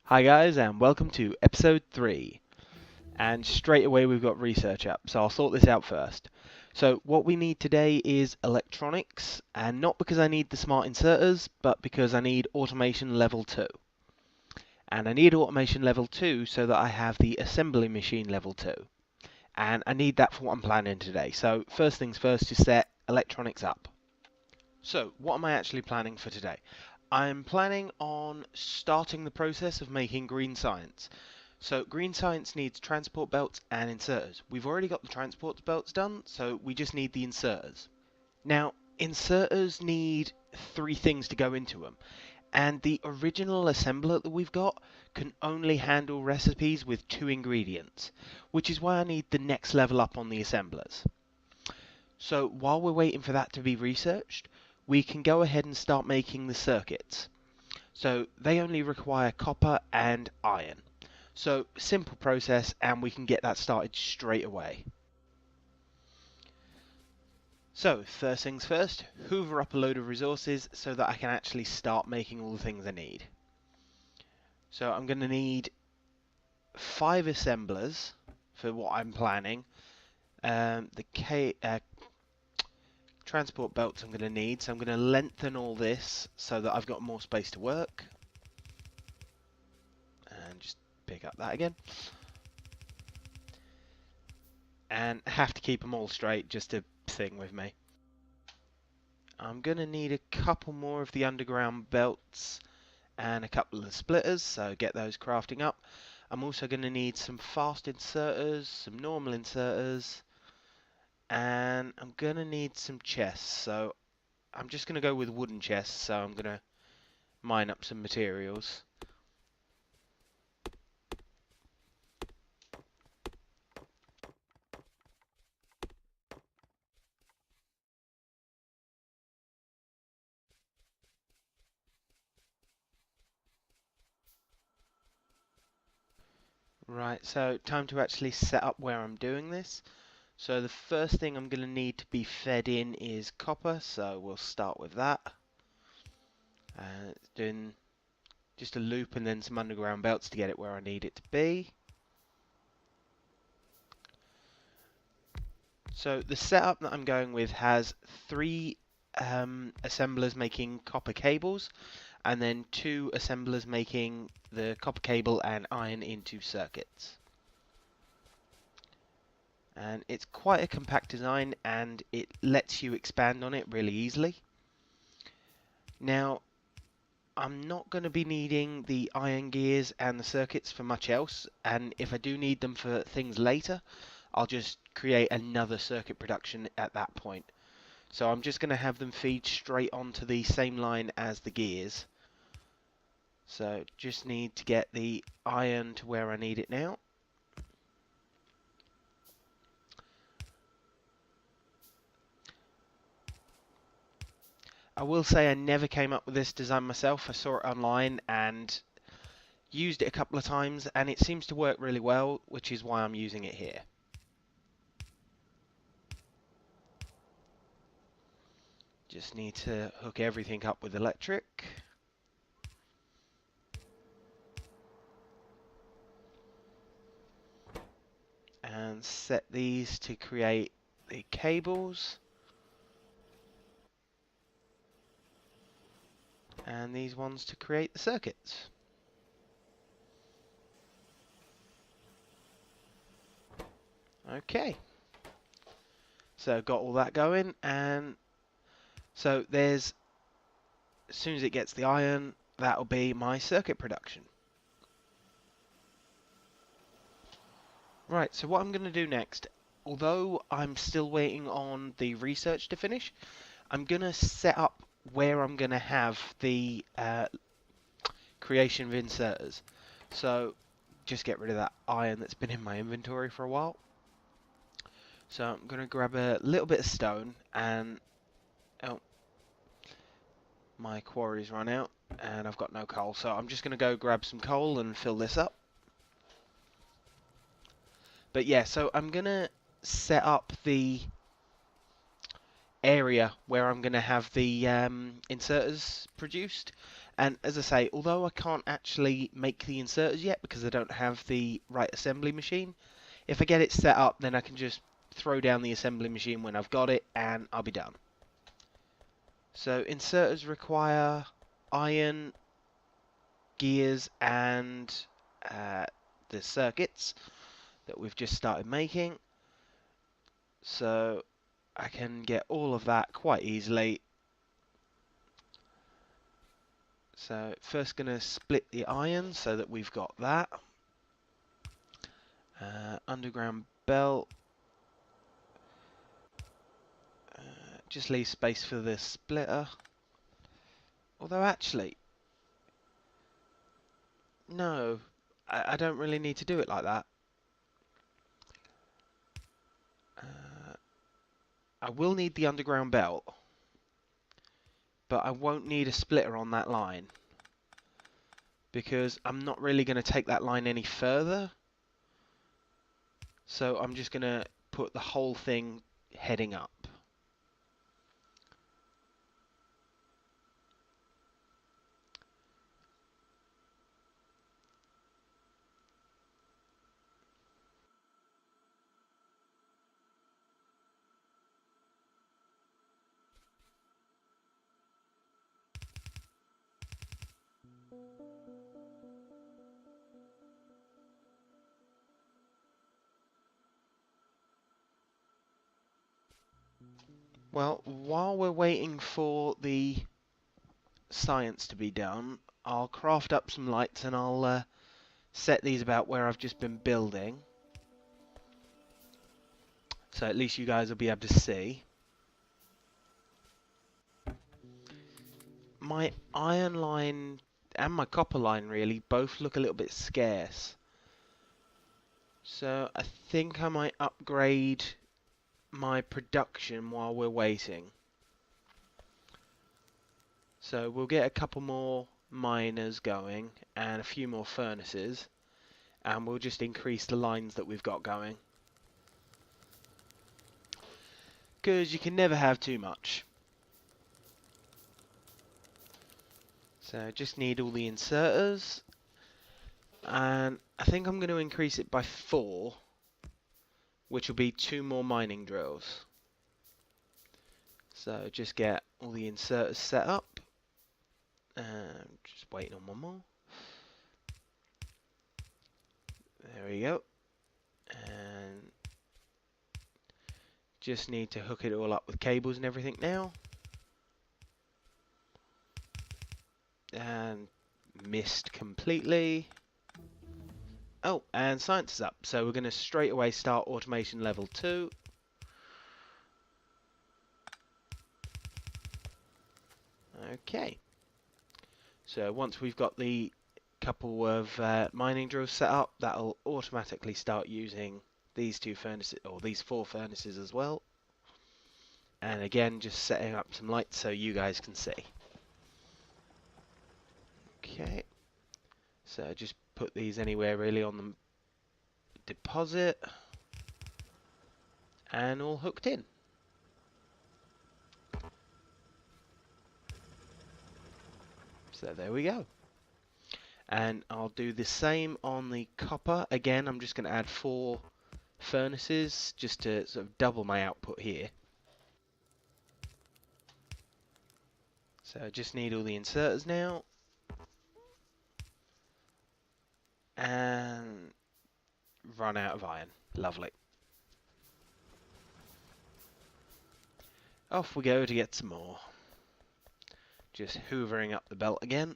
Hi guys, and welcome to episode 3. And straight away we've got research up, so I'll sort this out first. So what we need today is electronics, and not because I need the smart inserters, but because I need automation level 2. And I need automation level 2 so that I have the assembly machine level 2. And I need that for what I'm planning today. So first things first, to set electronics up. So what am I actually planning for today? I'm planning on starting the process of making green science. So green science needs transport belts and inserters. We've already got the transport belts done, so we just need the inserters. Now, inserters need 3 things to go into them, and the original assembler that we've got can only handle recipes with 2 ingredients, which is why I need the next level up on the assemblers. So while we're waiting for that to be researched, we can go ahead and start making the circuits. So they only require copper and iron. So simple process, and we can get that started straight away. So first things first, hoover up a load of resources so that I can actually start making all the things I need. So I'm going to need 5 assemblers for what I'm planning. Transport belts I'm going to need, so I'm going to lengthen all this so that I've got more space to work. And just pick up that again. And have to keep them all straight just to thing with me. I'm going to need a couple more of the underground belts and a couple of splitters, so get those crafting up. I'm also going to need some fast inserters, some normal inserters, and I'm going to need some chests. So I'm just going to go with wooden chests, so I'm going to mine up some materials. Right, so time to actually set up where I'm doing this. So the first thing I'm going to need to be fed in is copper, so we'll start with that. Doing just a loop and then some underground belts to get it where I need it to be. So the setup that I'm going with has 3 assemblers making copper cables, and then 2 assemblers making the copper cable and iron into circuits. And it's quite a compact design, and it lets you expand on it really easily. Now, I'm not going to be needing the iron gears and the circuits for much else, and if I do need them for things later, I'll just create another circuit production at that point. So I'm just going to have them feed straight onto the same line as the gears. So just need to get the iron to where I need it now. I will say I never came up with this design myself. I saw it online and used it a couple of times, and it seems to work really well, which is why I'm using it here. Just need to hook everything up with electric. And set these to create the cables. And these ones to create the circuits. Okay. So got all that going, and so there's, as soon as it gets the iron, that'll be my circuit production. Right, so what I'm going to do next, although I'm still waiting on the research to finish, I'm going to set up where I'm going to have the creation of inserters. So just get rid of that iron that's been in my inventory for a while. So I'm going to grab a little bit of stone, and oh, my quarry's run out and I've got no coal, so I'm just going to go grab some coal and fill this up. But yeah, so I'm going to set up the area where I'm going to have the inserters produced, And as I say, although I can't actually make the inserters yet because I don't have the right assembly machine, if I get it set up, then I can just throw down the assembly machine when I've got it and I'll be done. So inserters require iron, gears, and the circuits that we've just started making. So I can get all of that quite easily. So first going to split the iron so that we've got that. Underground belt. Just leave space for the splitter. Although actually, no, I don't really need to do it like that. I will need the underground belt, but I won't need a splitter on that line because I'm not really going to take that line any further. So I'm just going to put the whole thing heading up. Well, while we're waiting for the science to be done, I'll craft up some lights and I'll set these about where I've just been building. So at least you guys will be able to see. My iron line and my copper line really both look a little bit scarce. So I think I might upgrade my production while we're waiting. So we'll get a couple more miners going and a few more furnaces, and we'll just increase the lines that we've got going. Because you can never have too much. So just need all the inserters, and I think I'm going to increase it by 4, which will be 2 more mining drills. So just get all the inserters set up. Just waiting on one more. There we go. And just need to hook it all up with cables and everything now. And missed completely. Oh, and science is up. So we're going to straight away start automation level 2. Okay. So once we've got the couple of mining drills set up, that'll automatically start using these 2 furnaces, or these 4 furnaces as well. And again, just setting up some lights so you guys can see. Okay. So just put these anywhere really on the deposit. And all hooked in. So there we go. And I'll do the same on the copper. Again, I'm just going to add 4 furnaces just to sort of double my output here. So I just need all the inserters now. And run out of iron. Lovely. Off we go to get some more. Just hoovering up the belt again.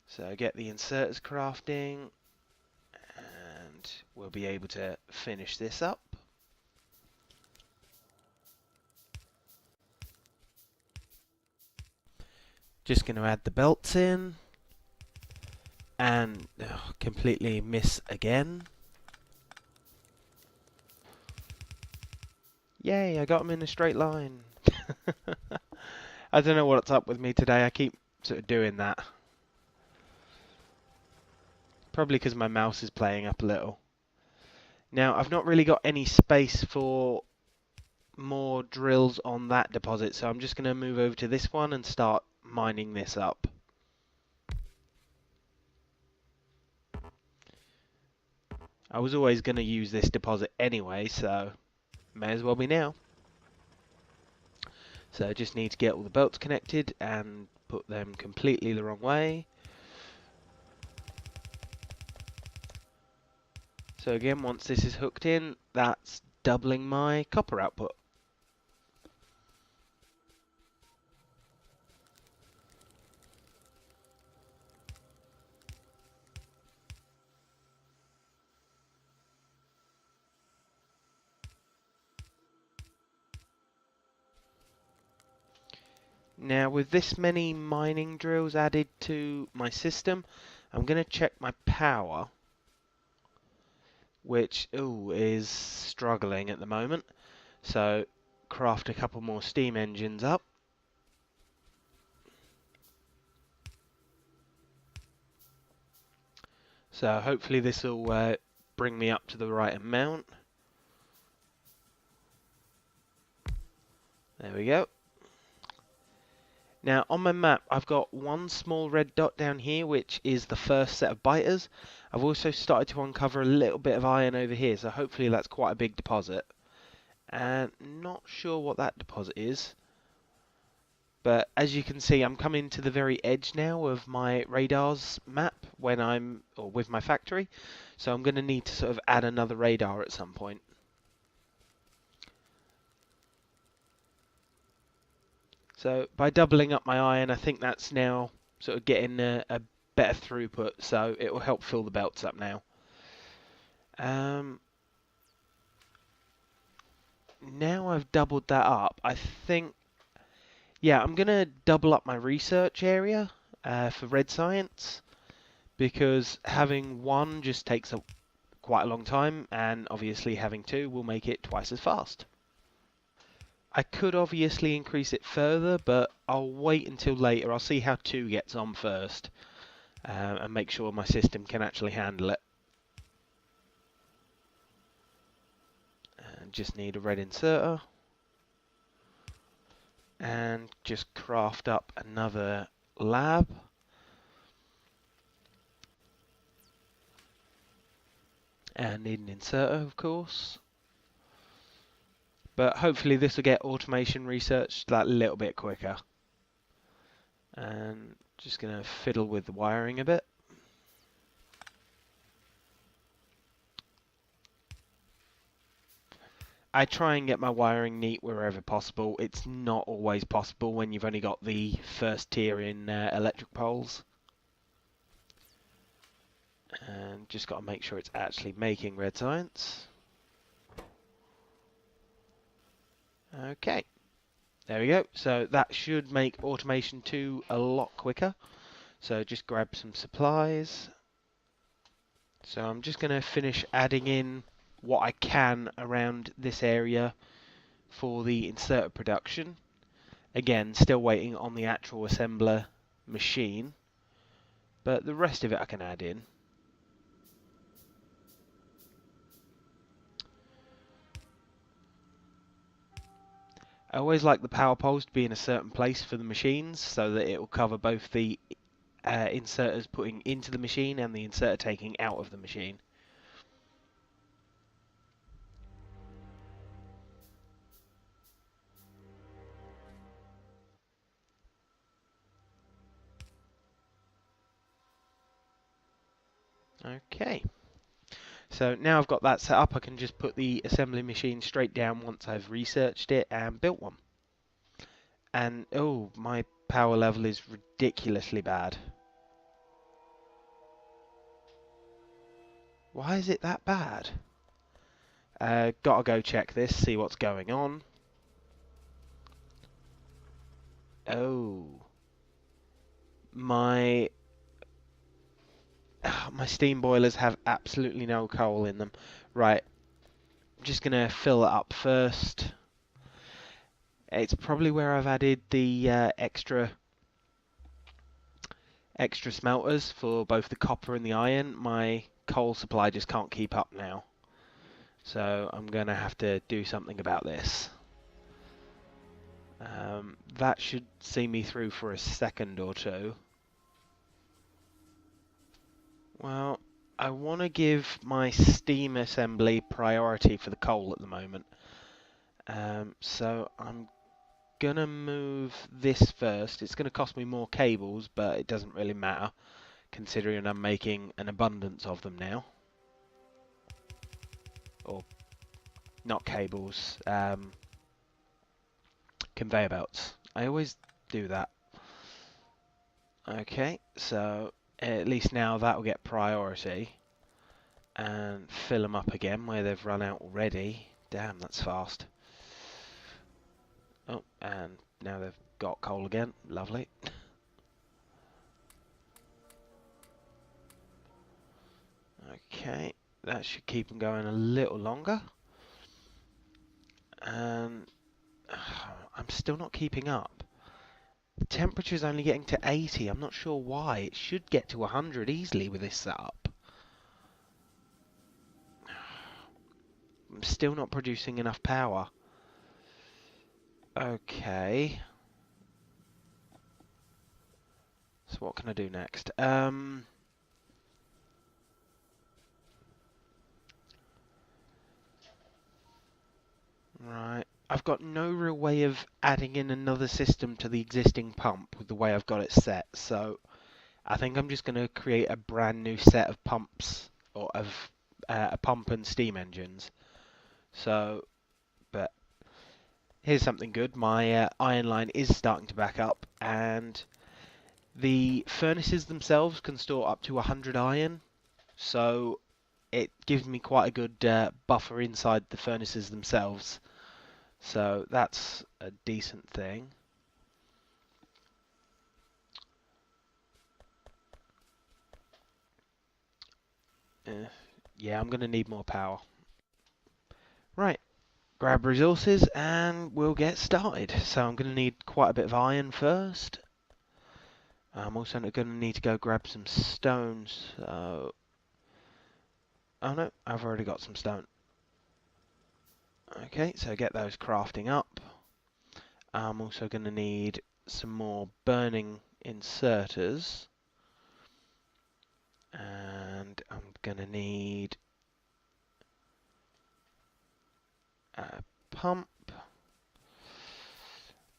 So get the inserters crafting, and we'll be able to finish this up. Just going to add the belts in, and completely miss again. Yay, I got them in a straight line. I don't know what's up with me today, I keep sort of doing that. Probably because my mouse is playing up a little. Now, I've not really got any space for more drills on that deposit, so I'm just going to move over to this one and start mining this up. I was always going to use this deposit anyway, so may as well be now. So I just need to get all the belts connected and put them completely the wrong way. So again, once this is hooked in, that's doubling my copper output. Now with this many mining drills added to my system, I'm going to check my power, which is struggling at the moment. So craft a couple more steam engines up. So hopefully this will bring me up to the right amount. There we go. Now on my map I've got one small red dot down here, which is the first set of biters. I've also started to uncover a little bit of iron over here, so hopefully that's quite a big deposit. And not sure what that deposit is, but as you can see I'm coming to the very edge now of my radars map with my factory, so I'm going to need to sort of add another radar at some point. So by doubling up my iron, I think that's now sort of getting a better throughput, so it will help fill the belts up now. Now I've doubled that up, I think, yeah, I'm going to double up my research area for red science, because having one just takes quite a long time, and obviously having two will make it twice as fast. I could obviously increase it further, but I'll wait until later. I'll see how 2 gets on first, and make sure my system can actually handle it. And just need a red inserter. And just craft up another lab. And need an inserter, of course. But hopefully this will get automation research that little bit quicker. And just going to fiddle with the wiring a bit. I try and get my wiring neat wherever possible. It's not always possible when you've only got the first tier in electric poles. And just got to make sure it's actually making red science. Okay, there we go. So that should make automation 2 a lot quicker. So just grab some supplies. So I'm just going to finish adding in what I can around this area for the inserter production. Again, still waiting on the actual assembler machine, but the rest of it I can add in. I always like the power poles to be in a certain place for the machines, so that it will cover both the inserters putting into the machine and the inserter taking out of the machine. Okay, so now I've got that set up, I can just put the assembly machine straight down once I've researched it and built one. And oh, my power level is ridiculously bad. Why is it that bad? Gotta go check this, see what's going on. Oh. My steam boilers have absolutely no coal in them. Right, I'm just going to fill it up first. It's probably where I've added the extra smelters for both the copper and the iron. My coal supply just can't keep up now. So I'm going to have to do something about this. That should see me through for a second or two. Well, I want to give my steam assembly priority for the coal at the moment. So I'm gonna move this first. It's gonna cost me more cables, but it doesn't really matter, considering I'm making an abundance of them now. Or, not cables, conveyor belts. I always do that. Okay, so at least now that will get priority. And fill them up again where they've run out already. Damn, that's fast. Oh, and now they've got coal again. Lovely. Okay, that should keep them going a little longer. And I'm still not keeping up. The temperature's only getting to 80. I'm not sure why. It should get to 100 easily with this setup. I'm still not producing enough power. Okay. So what can I do next? Right. I've got no real way of adding in another system to the existing pump with the way I've got it set, so I think I'm just going to create a brand new set of pumps, or of a pump and steam engines. So, but here's something good. My iron line is starting to back up, and the furnaces themselves can store up to 100 iron, so it gives me quite a good buffer inside the furnaces themselves. So that's a decent thing. Yeah, I'm going to need more power. Right, grab resources and we'll get started. So I'm going to need quite a bit of iron first. I'm also going to need to go grab some stones. So... oh no, I've already got some stone. Okay, so get those crafting up. I'm also going to need some more burning inserters. And I'm going to need a pump.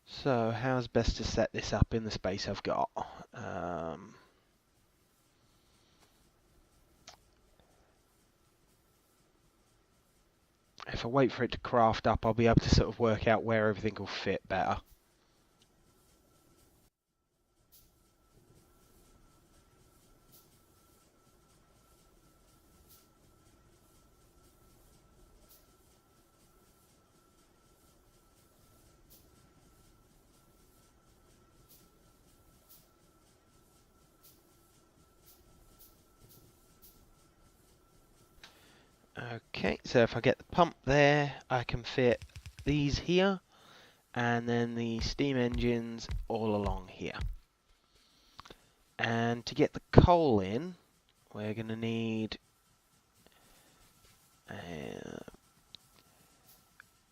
So how's best to set this up in the space I've got? If I wait for it to craft up, I'll be able to sort of work out where everything will fit better. Okay, so if I get the pump there, I can fit these here, and then the steam engines all along here. And to get the coal in, we're going to need...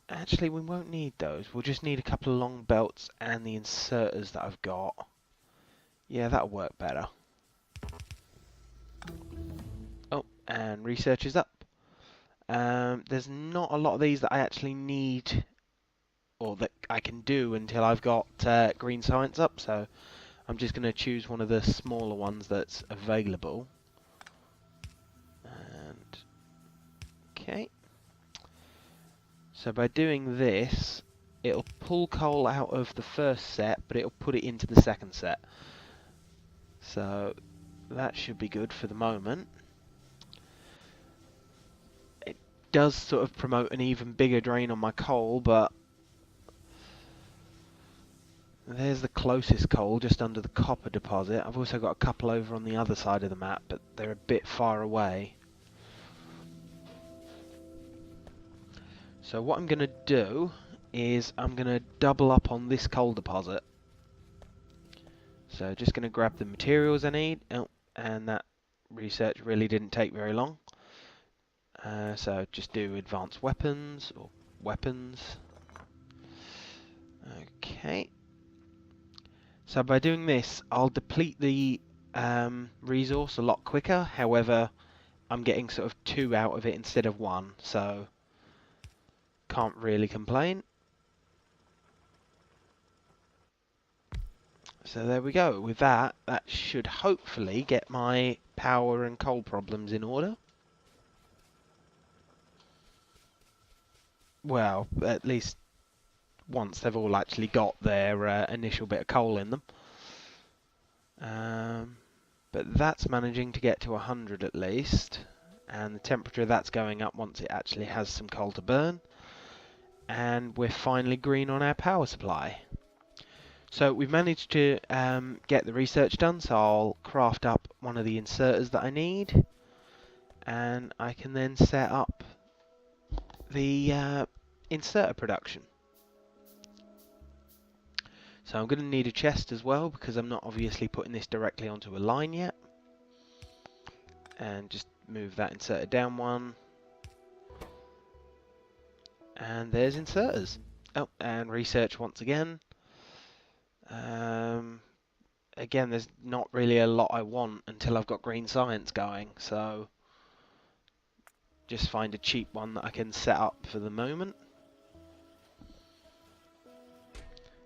actually, we won't need those. We'll just need a couple of long belts and the inserters that I've got. Yeah, that'll work better. Oh, and research is up. There's not a lot of these that I actually need, or that I can do until I've got green science up, so I'm just going to choose one of the smaller ones that's available. And okay. So by doing this, it'll pull coal out of the first set, but it'll put it into the second set. So that should be good for the moment. It does sort of promote an even bigger drain on my coal, but there's the closest coal just under the copper deposit. I've also got a couple over on the other side of the map, but they're a bit far away. So what I'm going to do is I'm going to double up on this coal deposit. So just going to grab the materials I need. Oh, and that research really didn't take very long. So just do advanced weapons or weapons. Okay. So by doing this, I'll deplete the resource a lot quicker. However, I'm getting sort of 2 out of it instead of 1, so can't really complain. So there we go. With that, that should hopefully get my power and coal problems in order. Well, at least once they've all actually got their initial bit of coal in them. But that's managing to get to 100 at least, and the temperature that's going up once it actually has some coal to burn. And we're finally green on our power supply. So we've managed to get the research done, so I'll craft up one of the inserters that I need, and I can then set up the inserter production. So I'm going to need a chest as well, because I'm not obviously putting this directly onto a line yet. And just move that inserter down one. And there's inserters. Oh, and research once again. Again, there's not really a lot I want until I've got green science going, so just find a cheap one that I can set up for the moment.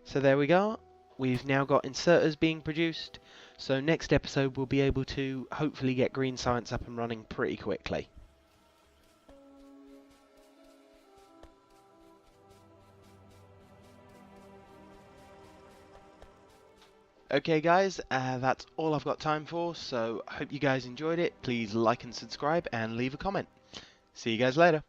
So there we go. We've now got inserters being produced, so next episode we'll be able to hopefully get green science up and running pretty quickly. Okay guys, that's all I've got time for, so I hope you guys enjoyed it. Please like and subscribe and leave a comment. See you guys later.